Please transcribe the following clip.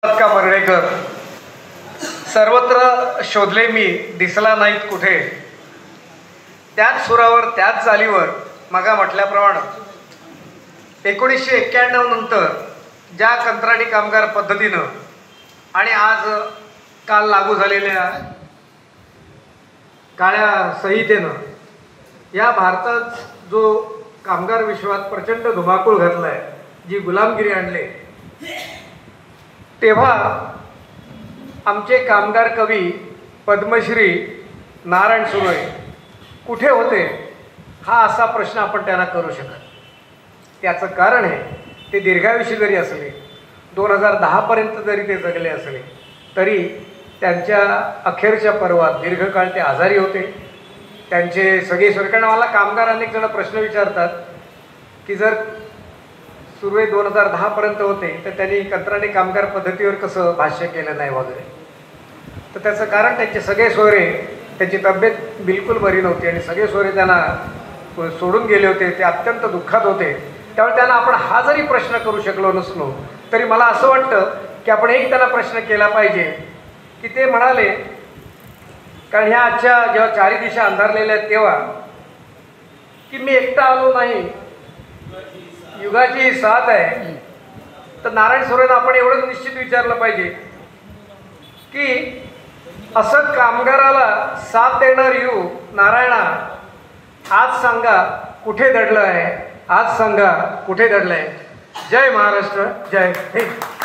का बर्डेकर सर्वत्र शोधले मी, दिसला नाहीत कुठे. त्याच सुरावर त्याच चालीवर मगा म्हटल्याप्रमाणे 1991 नंतर ज्या कंत्राटी कामगार पद्धतीनं आणि आज काल लागू झालेल्या काळ्या संहितेनं या भारतात जो कामगार विश्वात प्रचंड धुमाकूळ घातला आहे, जी गुलामगिरी आणली, तेव्हा आमचे कामगार कवी पद्मश्री नारायण सुर्वे कुठे होते, हा असा प्रश्न आपण त्यांना करू शकत. त्याचं कारण आहे, ते दीर्घायुषी जरी असले, 2010 पर्यंत जरी ते जगले असले, तरी त्यांच्या अखेरच्या पर्वात दीर्घकाळ ते आजारी होते. त्यांचे सगळे कारण मला कामगार अनेक जण प्रश्न विचारतात की जर सुर्वे 2010 पर्यंत होते तर त्यांनी कंत्राटी कामगार पद्धतीवर कसं भाष्य केलं नाही वगैरे. तर त्याचं कारण त्यांचे सगळे सोयरे, त्यांची तब्येत बिलकुल बरी नव्हती आणि सगळे सोयरे त्यांना सोडून गेले होते. ते अत्यंत दुःखात होते. त्यामुळे त्यांना आपण हा जरी प्रश्न करू शकलो नसलो तरी मला असं वाटतं की आपण एक त्यांना प्रश्न केला पाहिजे की ते म्हणाले, कारण ह्या आजच्या जेव्हा चारी दिशा अंधारलेल्या आहेत तेव्हा, की मी एकटा आलो नाही, युगाची ही साथ आहे. तर नारायण सुर्वेंना आपण एवढंच निश्चित विचारलं पाहिजे की असं कामगाराला साथ देणार यू नारायणा, आज सांगा कुठे दडलं आहे, आज सांगा कुठे दडलं आहे. जय महाराष्ट्र, जय हिंद.